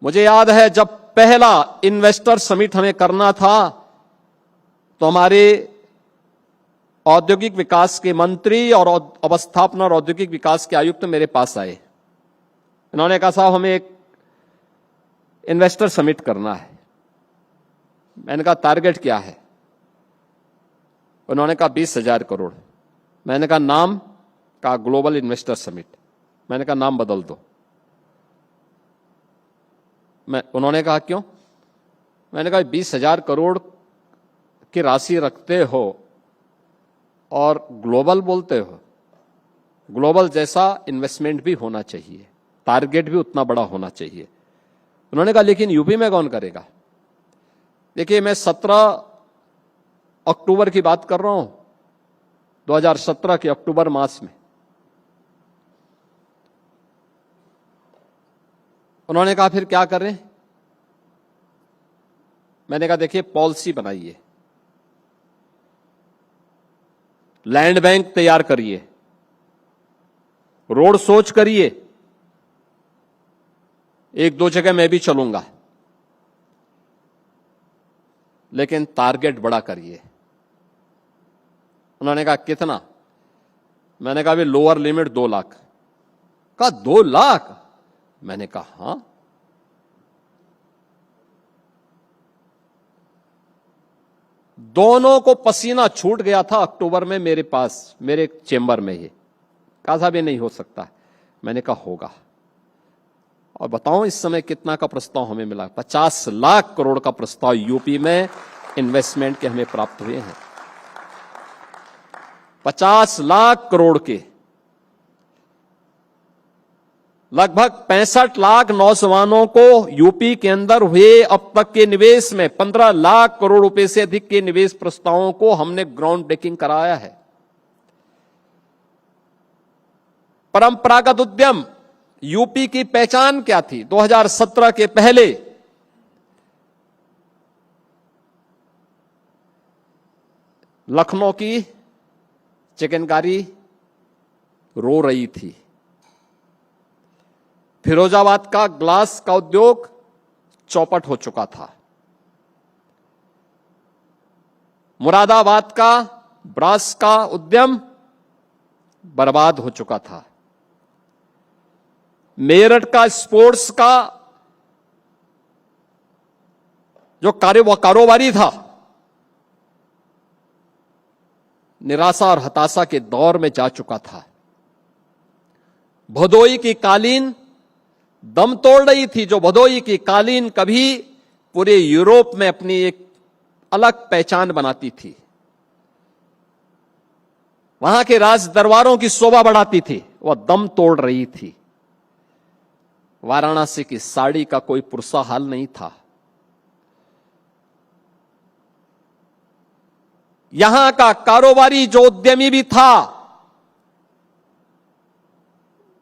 मुझे याद है जब पहला इन्वेस्टर समिट हमें करना था तो हमारे औद्योगिक विकास के मंत्री और अवस्थापना और औद्योगिक विकास के आयुक्त मेरे पास आए। इन्होंने कहा साहब हमें एक इन्वेस्टर समिट करना है। मैंने कहा टारगेट क्या है? उन्होंने कहा 20,000 करोड़। मैंने कहा नाम? कहा ग्लोबल इन्वेस्टर समिट। मैंने कहा नाम बदल दो। उन्होंने कहा क्यों? मैंने कहा 20,000 करोड़ की राशि रखते हो और ग्लोबल बोलते हो। ग्लोबल जैसा इन्वेस्टमेंट भी होना चाहिए, टारगेट भी उतना बड़ा होना चाहिए। उन्होंने कहा लेकिन यूपी में कौन करेगा? देखिए मैं 17 अक्टूबर की बात कर रहा हूं, 2017 के अक्टूबर मास में। उन्होंने कहा फिर क्या करें? मैंने कहा देखिए पॉलिसी बनाइए, लैंड बैंक तैयार करिए, रोड सोच करिए। एक दो जगह मैं भी चलूंगा, लेकिन टारगेट बड़ा करिए। उन्होंने कहा कितना? मैंने कहा भी लोअर लिमिट 2 लाख। कहा 2 लाख? मैंने कहा हां। दोनों को पसीना छूट गया था अक्टूबर में मेरे पास, मेरे चेंबर में। ये कहा साहब ये नहीं हो सकता। मैंने कहा होगा। और बताऊं इस समय कितना का प्रस्ताव हमें मिला? 50 लाख करोड़ का प्रस्ताव यूपी में इन्वेस्टमेंट के हमें प्राप्त हुए हैं। 50 लाख करोड़ के लगभग 65 लाख नौजवानों को यूपी के अंदर हुए अब तक के निवेश में 15 लाख करोड़ रुपए से अधिक के निवेश प्रस्तावों को हमने ग्राउंड ब्रेकिंग कराया है। परंपरागत उद्यम यूपी की पहचान क्या थी? 2017 के पहले लखनऊ की चिकनकारी रो रही थी, फिरोजाबाद का ग्लास का उद्योग चौपट हो चुका था, मुरादाबाद का ब्रास का उद्यम बर्बाद हो चुका था, मेरठ का स्पोर्ट्स का जो कारोबारी था निराशा और हताशा के दौर में जा चुका था। भदोई की कालीन दम तोड़ रही थी, जो भदोई की कालीन कभी पूरे यूरोप में अपनी एक अलग पहचान बनाती थी, वहां के राज दरबारों की शोभा बढ़ाती थी, वह दम तोड़ रही थी। वाराणसी की साड़ी का कोई पुरसा हाल नहीं था। यहां का कारोबारी जो उद्यमी भी था,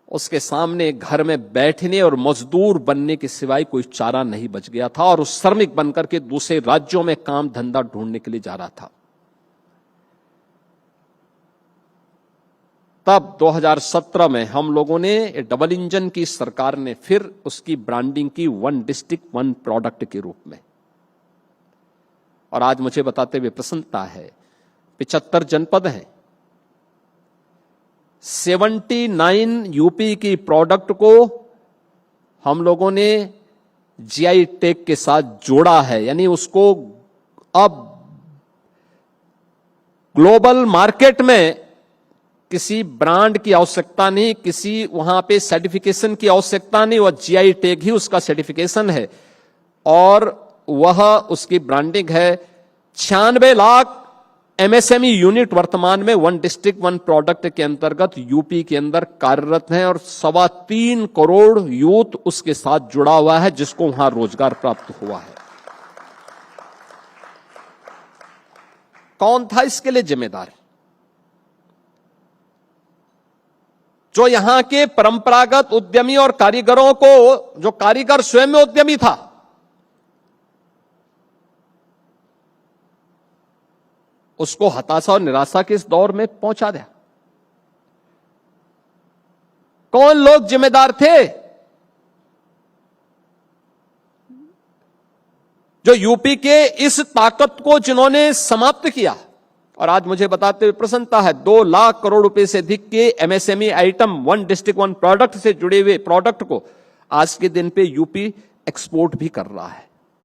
उसके सामने घर में बैठने और मजदूर बनने के सिवाय कोई चारा नहीं बच गया था, और उस श्रमिक बनकर के दूसरे राज्यों में काम धंधा ढूंढने के लिए जा रहा था। तब 2017 में हम लोगों ने डबल इंजन की सरकार ने फिर उसकी ब्रांडिंग की 1 डिस्ट्रिक्ट 1 प्रोडक्ट के रूप में। और आज मुझे बताते हुए प्रसन्नता है, 75 जनपद हैं, 79 यूपी की प्रोडक्ट को हम लोगों ने जीआई टैग के साथ जोड़ा है। यानी उसको अब ग्लोबल मार्केट में किसी ब्रांड की आवश्यकता नहीं, किसी वहां पे सर्टिफिकेशन की आवश्यकता नहीं, वह जीआई टैग ही उसका सर्टिफिकेशन है और वह उसकी ब्रांडिंग है। 96 लाख एमएसएमई यूनिट वर्तमान में 1 डिस्ट्रिक्ट 1 प्रोडक्ट के अंतर्गत यूपी के अंदर कार्यरत हैं, और 3.25 करोड़ यूथ उसके साथ जुड़ा हुआ है, जिसको वहां रोजगार प्राप्त हुआ है। कौन था इसके लिए जिम्मेदार? जो यहां के परंपरागत उद्यमी और कारीगरों को, जो कारीगर स्वयं में उद्यमी था, उसको हताशा और निराशा के इस दौर में पहुंचा दिया। कौन लोग जिम्मेदार थे? जो यूपी के इस ताकत को जिन्होंने समाप्त किया, और आज मुझे बताते हुए प्रसन्नता है 2 लाख करोड़ रुपए से अधिक के एमएसएमई आइटम, 1 डिस्ट्रिक्ट 1 प्रोडक्ट से जुड़े हुए प्रोडक्ट को आज के दिन पे यूपी एक्सपोर्ट भी कर रहा है।